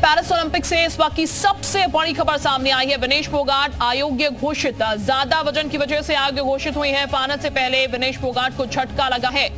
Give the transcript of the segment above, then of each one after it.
Paris Olympic से इस वक्त की सबसे बड़ी खबर सामने आई है। विनेश फोगाट अयोग्य घोषित। ज्यादा वजन की वजह से अयोग्य घोषित हुई है। फाइनल से पहले विनेश फोगाट को झटका लगा है।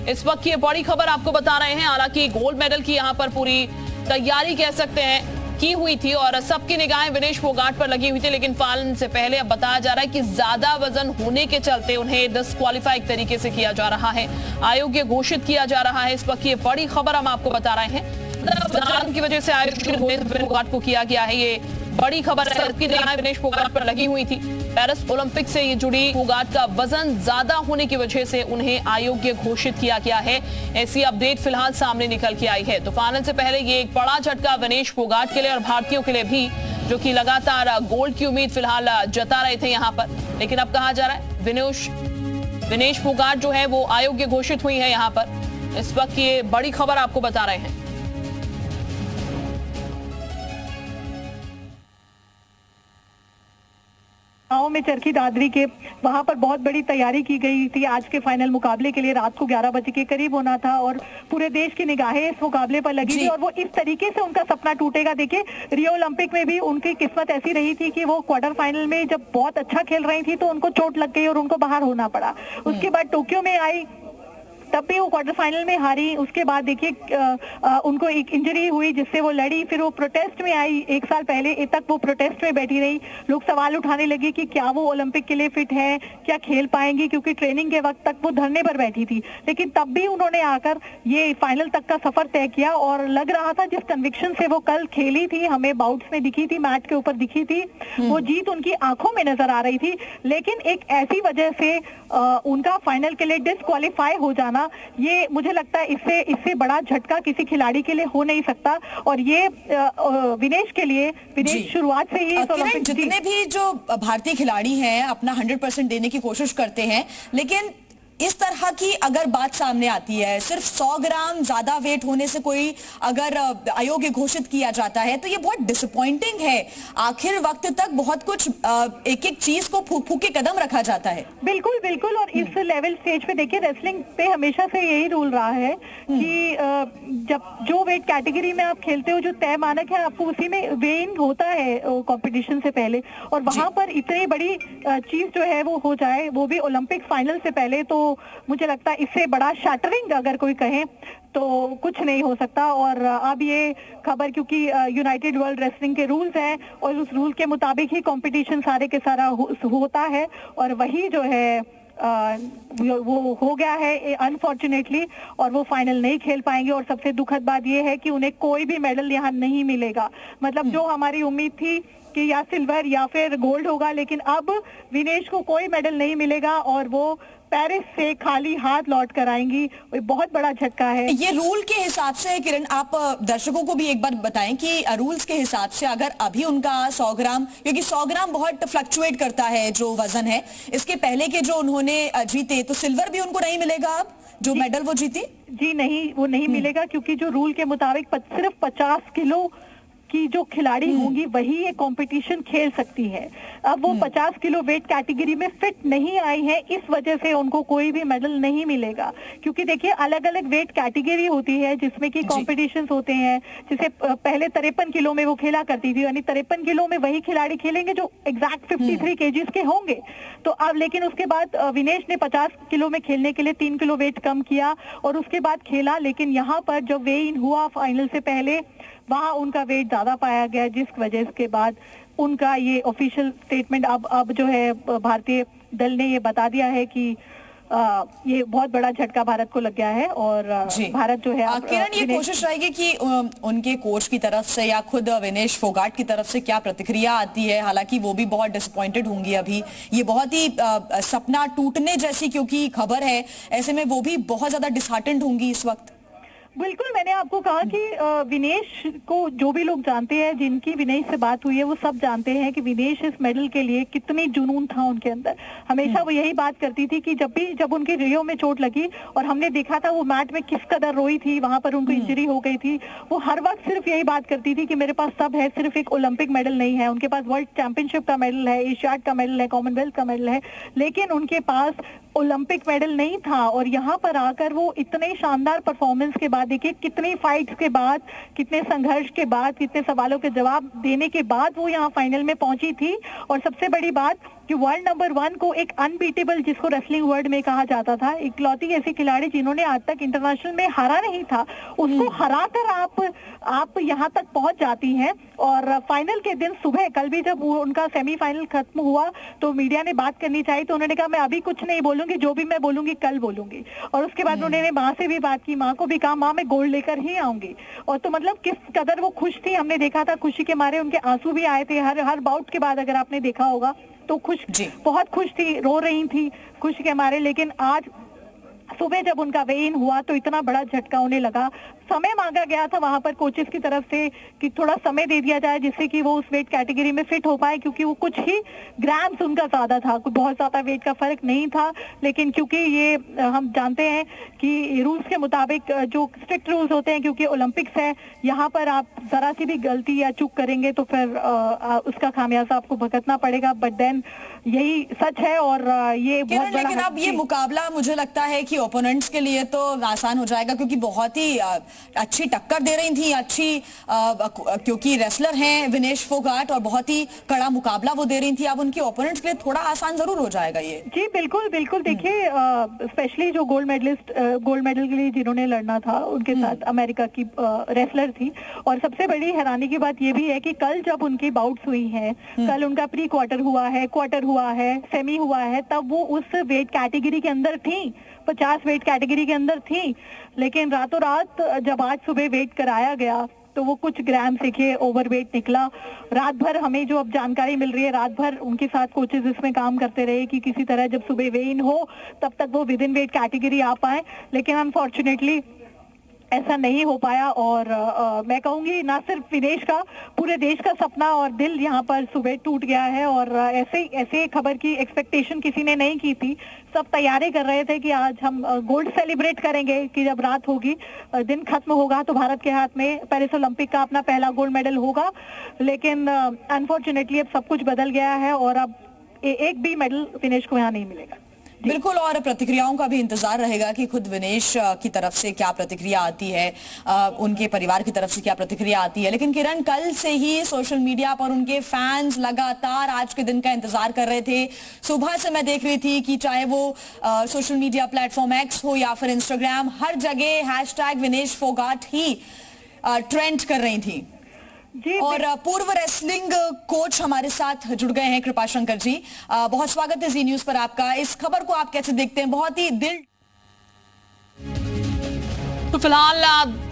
इस वक्त की बड़ी खबर आपको बता रहे हैं। हालांकि गोल्ड मेडल की यहां पर पूरी तैयारी कह सकते हैं की हुई थी और सबकी निगाहें विनेश फोगाट पर लगी हुई थी, लेकिन फाइनल से पहले अब बताया जा रहा है कि ज्यादा वजन होने के चलते उन्हें डिस्क्वालीफाई एक तरीके से किया जा रहा है, अयोग्य घोषित किया जा रहा है। इस वक्त की बड़ी खबर हम आपको बता रहे हैं। वजन की वजह से अयोग्य विनेश फोगाट को किया गया है। ये बड़ी खबर है। सबकी निगाहें विनेश फोगाट पर लगी हुई थी। पेरिस ओलंपिक से ये जुड़ी फोगाट का वजन ज्यादा होने की वजह से उन्हें अयोग्य घोषित किया गया है। ऐसी अपडेट फिलहाल सामने निकल के आई है। तो फाइनल से पहले ये एक बड़ा झटका विनेश फोगाट के लिए और भारतीयों के लिए भी, जो कि लगातार गोल्ड की उम्मीद फिलहाल जता रहे थे यहाँ पर। लेकिन अब कहा जा रहा है विनेश फोगाट जो है वो अयोग्य घोषित हुई है यहाँ पर। इस वक्त ये बड़ी खबर आपको बता रहे हैं। गाँव में चरखी दादरी के वहां पर बहुत बड़ी तैयारी की गई थी। आज के फाइनल मुकाबले के लिए रात को 11 बजे के करीब होना था और पूरे देश की निगाहें इस मुकाबले पर लगी थी और वो इस तरीके से उनका सपना टूटेगा। देखिए, रियो ओलंपिक में भी उनकी किस्मत ऐसी रही थी कि वो क्वार्टर फाइनल में जब बहुत अच्छा खेल रही थी तो उनको चोट लग गई और उनको बाहर होना पड़ा। उसके बाद टोक्यो में आई, तब भी वो क्वार्टर फाइनल में हारी। उसके बाद देखिए उनको एक इंजरी हुई जिससे वो लड़ी, फिर वो प्रोटेस्ट में आई। एक साल पहले तक वो प्रोटेस्ट में बैठी रही। लोग सवाल उठाने लगे कि क्या वो ओलंपिक के लिए फिट है, क्या खेल पाएंगी, क्योंकि ट्रेनिंग के वक्त तक वो धरने पर बैठी थी। लेकिन तब भी उन्होंने आकर ये फाइनल तक का सफर तय किया और लग रहा था जिस कन्विक्शन से वो कल खेली थी, हमें बाउट्स में दिखी थी, मैट के ऊपर दिखी थी, वो जीत उनकी आंखों में नजर आ रही थी। लेकिन एक ऐसी वजह से उनका फाइनल के लिए डिस्क्वालीफाई हो जाना, ये मुझे लगता है इससे बड़ा झटका किसी खिलाड़ी के लिए हो नहीं सकता। और ये विनेश के लिए, विनेश शुरुआत से ही जितने भी जो भारतीय खिलाड़ी हैं अपना 100% देने की कोशिश करते हैं, लेकिन इस तरह की अगर बात सामने आती है, सिर्फ 100 ग्राम ज्यादा वेट होने से कोई अगर अयोग्य घोषित किया जाता है तो ये बहुत डिसअपॉइंटिंग है। आखिर वक्त तक बहुत कुछ एक एक चीज को फूक फूक के कदम रखा जाता है। बिल्कुल बिल्कुल। और इस लेवल स्टेज पे देखिए, रेसलिंग पे हमेशा से यही रूल रहा है कि जब जो वेट कैटेगरी में आप खेलते हो, जो तय मानक है, आपको उसी में वे इन होता है कॉम्पिटिशन से पहले। और वहां पर इतनी बड़ी चीज जो है वो हो जाए, वो भी ओलंपिक फाइनल से पहले, तो मुझे लगता है इससे बड़ा शैटरिंग अगर कोई कहे तो कुछ नहीं हो सकता। और अब ये खबर, क्योंकि यूनाइटेड वर्ल्ड रेसलिंग के रूल्स हैं और उस रूल के मुताबिक ही कंपटीशन सारे के सारा होता है और वही जो है वो हो गया है अनफॉर्चुनेटली, और वो फाइनल नहीं खेल पाएंगे। और सबसे दुखद बात ये है कि उन्हें कोई भी मेडल यहाँ नहीं मिलेगा। मतलब जो हमारी उम्मीद थी कि या सिल्वर या फिर गोल्ड होगा, लेकिन अब विनेश को कोई मेडल नहीं मिलेगा और वो पेरिस से खाली हाथ लौट कर आएंगी। ये बहुत बड़ा झटका है। ये रूल के हिसाब से, किरण, आप दर्शकों को भी एक बार बताएं कि रूल्स के हिसाब से अगर अभी उनका 100 ग्राम, क्योंकि 100 ग्राम बहुत फ्लक्चुएट करता है जो वजन है, इसके पहले के जो उन्होंने जीते, तो सिल्वर भी उनको नहीं मिलेगा अब जो मेडल वो जीती? जी नहीं, वो नहीं मिलेगा, क्योंकि जो रूल के मुताबिक सिर्फ 50 किलो की जो खिलाड़ी होंगी वही ये कंपटीशन खेल सकती है। अब वो 50 किलो वेट कैटेगरी में फिट नहीं आई है, इस वजह से उनको कोई भी मेडल नहीं मिलेगा। क्योंकि देखिए, अलग अलग वेट कैटेगरी होती है जिसमें कि कॉम्पिटिशन्स होते हैं। जैसे पहले 53 किलो में वो खेला करती थी, यानी 53 किलो में वही खिलाड़ी खेलेंगे जो एग्जैक्ट 53 केजीज के होंगे। तो अब लेकिन उसके बाद विनेश ने 50 किलो में खेलने के लिए 3 किलो वेट कम किया और उसके बाद खेला। लेकिन यहाँ पर जब वे इन हुआ फाइनल से पहले, वहां उनका वेट ज्यादा पाया गया, जिस वजह के बाद उनका ये ऑफिशियल स्टेटमेंट अब जो है भारतीय दल ने ये बता दिया है कि ये बहुत बड़ा झटका भारत को लग गया है। और भारत जो है किरण, ये कोशिश रहेगी कि उनके कोच की तरफ से या खुद विनेश फोगाट की तरफ से क्या प्रतिक्रिया आती है। हालांकि वो भी बहुत डिसअपॉइंटेड होंगी अभी, ये बहुत ही सपना टूटने जैसी क्योंकि खबर है, ऐसे में वो भी बहुत ज्यादा डिसहार्टेंड होंगी इस वक्त। बिल्कुल, मैंने आपको कहा कि विनेश को जो भी लोग जानते हैं, जिनकी विनेश से बात हुई है, वो सब जानते हैं कि विनेश इस मेडल के लिए कितनी जुनून था उनके अंदर। हमेशा वो यही बात करती थी कि जब उनकी रियो में चोट लगी और हमने देखा था वो मैट में किस कदर रोई थी, वहां पर उनको इंजरी हो गई थी, वो हर वक्त सिर्फ यही बात करती थी कि मेरे पास सब है, सिर्फ एक ओलंपिक मेडल नहीं है। उनके पास वर्ल्ड चैंपियनशिप का मेडल है, एशियाड का मेडल है, कॉमनवेल्थ का मेडल है, लेकिन उनके पास ओलंपिक मेडल नहीं था और यहाँ पर आकर वो इतने शानदार परफॉर्मेंस के बाद, देखिए कितनी फाइट्स के बाद, कितने संघर्ष के बाद, कितने सवालों के जवाब देने के बाद वो यहाँ फाइनल में पहुंची थी। और सबसे बड़ी बात कि वर्ल्ड नंबर 1 को एक अनबीटेबल, जिसको रेसलिंग वर्ल्ड में कहा जाता था, इकलौती ऐसी खिलाड़ी जिन्होंने आज तक इंटरनेशनल में हारा नहीं था, उसको हराकर आप यहाँ तक पहुंच जाती हैं। और फाइनल के दिन सुबह, कल भी जब उनका सेमीफाइनल खत्म हुआ तो मीडिया ने बात करनी चाहिए, तो उन्होंने कहा मैं अभी कुछ नहीं बोलूंगी, जो भी मैं बोलूंगी कल बोलूंगी। और उसके बाद उन्होंने माँ से भी बात की, माँ को भी कहा माँ मैं गोल्ड लेकर ही आऊंगी। और तो मतलब किस कदर वो खुश थी, हमने देखा था, खुशी के मारे उनके आंसू भी आए थे हर बाउट के बाद, अगर आपने देखा होगा तो बहुत खुश थी, रो रही थी खुशी के मारे। लेकिन आज सुबह जब उनका वे इन हुआ तो इतना बड़ा झटका उन्हें लगा। समय मांगा गया था वहां पर कोचेस की तरफ से कि थोड़ा समय दे दिया जाए जिससे कि वो उस वेट कैटेगरी में फिट हो पाए, क्योंकि वो कुछ ही ग्राम्स उनका ज्यादा था, कोई बहुत ज्यादा वेट का फर्क नहीं था। लेकिन क्योंकि ये हम जानते हैं कि रूल्स के मुताबिक जो स्ट्रिक्ट रूल्स होते हैं, क्योंकि ओलंपिक्स है, यहाँ पर आप जरा सी भी गलती या चूक करेंगे तो फिर उसका खामियाजा आपको भुगतना पड़ेगा। बट देन यही सच है और ये बहुत बड़ा। लेकिन अब ये मुकाबला मुझे लगता है कि ओपोनेंट्स के लिए तो आसान हो जाएगा, क्योंकि बहुत ही अच्छी टक्कर दे रही थी, क्योंकि रेसलर हैं विनेश फोगाट और बहुत ही कड़ा मुकाबला वो दे रही थी। अब उनके ओपोनेंट्स के लिए थोड़ा आसान जरूर हो जाएगा ये। जी बिल्कुल बिल्कुल। देखिए स्पेशली जो गोल्ड मेडल के लिए जिन्होंने लड़ना था, उनके साथ अमेरिका की रेसलर थी। और सबसे बड़ी हैरानी की बात ये भी है कि कल जब उनकी बाउट्स हुई हैं, कल उनका प्री क्वार्टर हुआ है, क्वार्टर हुआ है, सेमी हुआ है, तब वो उस वेट कैटेगरी के अंदर थी, 50 वेट कैटेगरी के अंदर थी। लेकिन रातों रात जब आज सुबह वेट कराया गया तो वो कुछ ग्राम देखिए ओवरवेट निकला। रात भर हमें जो अब जानकारी मिल रही है, रात भर उनके साथ कोचेस इसमें काम करते रहे कि किसी तरह जब सुबह वे इन हो तब तक वो विद इन वेट कैटेगरी आ पाए। लेकिन अनफॉर्चुनेटली ऐसा नहीं हो पाया। और मैं कहूंगी ना सिर्फ विनेश का, पूरे देश का सपना और दिल यहाँ पर सुबह टूट गया है। और ऐसे खबर की एक्सपेक्टेशन किसी ने नहीं की थी। सब तैयारी कर रहे थे कि आज हम गोल्ड सेलिब्रेट करेंगे, कि जब रात होगी, दिन खत्म होगा तो भारत के हाथ में पेरिस ओलंपिक का अपना पहला गोल्ड मेडल होगा। लेकिन अनफॉर्चुनेटली अब सब कुछ बदल गया है और अब एक भी मेडल विनेश को यहाँ नहीं मिलेगा। बिल्कुल, और प्रतिक्रियाओं का भी इंतजार रहेगा कि खुद विनेश की तरफ से क्या प्रतिक्रिया आती है, उनके परिवार की तरफ से क्या प्रतिक्रिया आती है। लेकिन किरण, कल से ही सोशल मीडिया पर उनके फैंस लगातार आज के दिन का इंतजार कर रहे थे। सुबह से मैं देख रही थी कि चाहे वो सोशल मीडिया प्लेटफॉर्म एक्स हो या फिर इंस्टाग्राम, हर जगह हैशटैग विनेश फोगाट ही ट्रेंड कर रही थी। और पूर्व रेसलिंग कोच हमारे साथ जुड़ गए हैं, कृपाशंकर जी। बहुत स्वागत है जी न्यूज पर आपका। इस खबर को आप कैसे देखते हैं? बहुत ही दिल। तो फिलहाल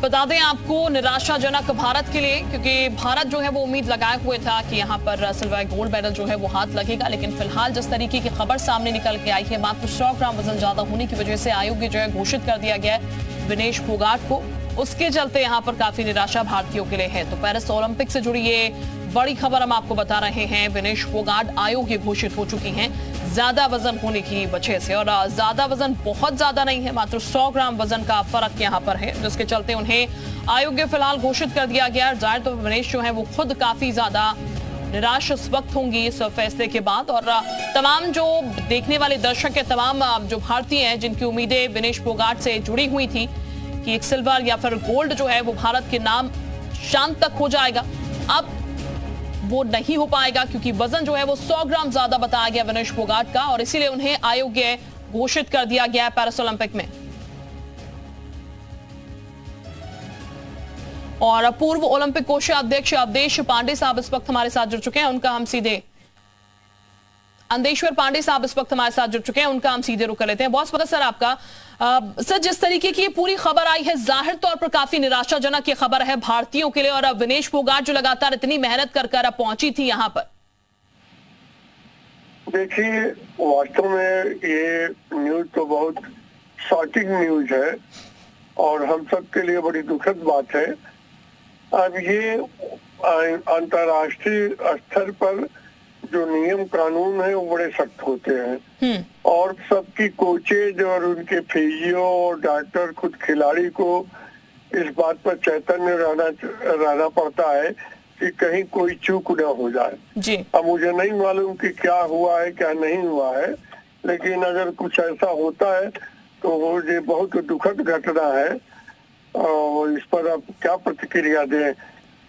बता दें आपको, निराशाजनक भारत के लिए, क्योंकि भारत जो है वो उम्मीद लगाए हुए था कि यहाँ पर सिल्वर गोल्ड मेडल जो है वो हाथ लगेगा। लेकिन फिलहाल जिस तरीके की खबर सामने निकल के आई है, मात्र 100 ग्राम वजन ज्यादा होने की वजह से आयोग ने जो है घोषित कर दिया गया है विनेश फोगाट को। उसके चलते यहाँ पर काफी निराशा भारतीयों के लिए है। तो पेरिस ओलंपिक से जुड़ी ये बड़ी खबर हम आपको बता रहे हैं। विनेश फोगाट अयोग्य घोषित हो चुकी हैं ज्यादा वजन होने की वजह से। और ज्यादा वजन बहुत ज्यादा नहीं है, मात्र 100 ग्राम वजन का फर्क यहाँ पर है, जिसके चलते उन्हें अयोग्य फिलहाल घोषित कर दिया गया। जाहिर तो विनेश जो है वो खुद काफी ज्यादा निराश इस वक्त होंगी इस फैसले के बाद। और तमाम जो देखने वाले दर्शक है, तमाम जो भारतीय हैं जिनकी उम्मीदें विनेश फोगाट से जुड़ी हुई थी कि एक सिल्वर या फिर गोल्ड जो है वो भारत के नाम शान तक हो जाएगा, अब वो नहीं हो पाएगा, क्योंकि वजन जो है वो 100 ग्राम ज्यादा बताया गया विनेश फोगाट का। और इसीलिए उन्हें अयोग्य घोषित कर दिया गया पेरिस ओलंपिक में। और पूर्व ओलंपिक कोषाध्यक्ष अवधेश पांडे साहब इस वक्त हमारे साथ जुड़ चुके हैं, उनका हम सीधे अंदेश्वर पांडे साहब इस वक्त हमारे साथ जुड़ चुके हैं, उनका हम सीधे रुक कर लेते हैं। बहुत स्वागत सर आपका। सर, जिस तरीके की पूरी खबर आई है, जाहिर तौर पर काफी निराशाजनक ये खबर है भारतीयों के लिए। और विनेश फोगाट जो लगातार इतनी मेहनत कर पहुंची थी यहाँ पर। देखिए, वास्तव में ये न्यूज तो बहुत शॉकिंग न्यूज है और हम सब के लिए बड़ी दुखद बात है। अब ये अंतर्राष्ट्रीय स्तर पर जो नियम कानून है वो बड़े सख्त होते हैं और सबकी कोचेज और उनके फिजियो और डॉक्टर, खुद खिलाड़ी को इस बात पर चैतन्य रहना पड़ता है कि कहीं कोई चूक न हो जाए जी। अब मुझे नहीं मालूम कि क्या हुआ है क्या नहीं हुआ है, लेकिन अगर कुछ ऐसा होता है तो वो ये बहुत दुखद घटना है और इस पर आप क्या प्रतिक्रिया दें।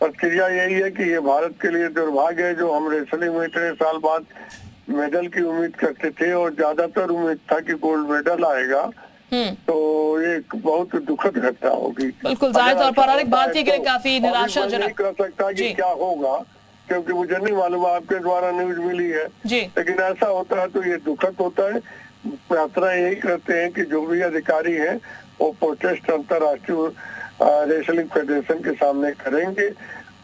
प्रतिक्रिया यही है कि ये भारत के लिए दुर्भाग्य है जो हम रेसलिंग में इतने साल बाद मेडल की उम्मीद करते थे और ज्यादातर उम्मीद था कि गोल्ड मेडल आएगा, तो ये बहुत दुखद घटना होगी। बिल्कुल, जाहिर तौर पर हर एक भारतीय के लिए काफी निराशाजनक। नहीं कर सकता कि क्या होगा क्योंकि मुझे नहीं मालूम, आपके द्वारा न्यूज मिली है जी। लेकिन ऐसा होता है तो ये दुखद होता है। प्रार्थना यही करते हैं कि जो भी अधिकारी हैं वो प्रोटेस्ट अंतर्राष्ट्रीय रेसलिंग फेडरेशन के सामने करेंगे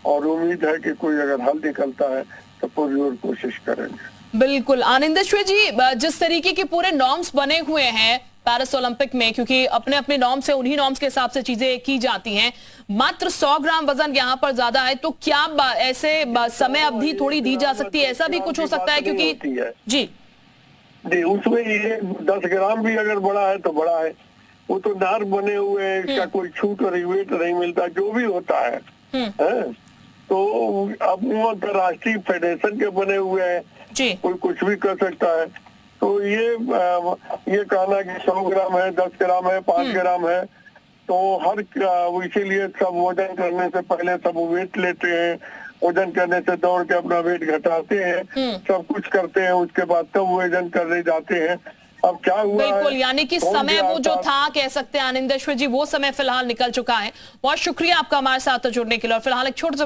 और उम्मीद है कि कोई अगर हल निकलता है तो पूरी और कोशिश करेंगे। बिल्कुल आनंदेश्वर जी, जिस तरीके के पूरे नॉर्म्स बने हुए हैं पेरिस ओलंपिक में, क्योंकि अपने अपने नॉर्म्स से उन्हीं नॉर्म्स के हिसाब से चीजें की जाती हैं, मात्र 100 ग्राम वजन यहाँ पर ज्यादा है, तो क्या ऐसे समय अवधि थोड़ी दी जा सकती है? ऐसा भी कुछ हो सकता है क्योंकि जी उसमें ये 10 ग्राम भी अगर बड़ा है तो बड़ा है, वो तो नार बने हुए हैं, इसका कोई छूट और रिवेट नहीं मिलता, जो भी होता है। तो अब वो अंतर्राष्ट्रीय फेडरेशन के बने हुए हैं, कोई कुछ भी कर सकता है। तो ये कहना कि 100 ग्राम है, 10 ग्राम है, 5 ग्राम है, तो हर इसीलिए सब वजन करने से पहले सब वेट लेते हैं, वजन करने से दौड़ के अपना वेट घटाते हैं, सब कुछ करते हैं, उसके बाद तब वजन करने जाते हैं। अब क्या हुआ? बिल्कुल, यानी कि समय वो जो था कह सकते हैं आनंदेश्वर जी, वो समय फिलहाल निकल चुका है। बहुत शुक्रिया आपका हमारे साथ जुड़ने के लिए। और फिलहाल एक छोटे से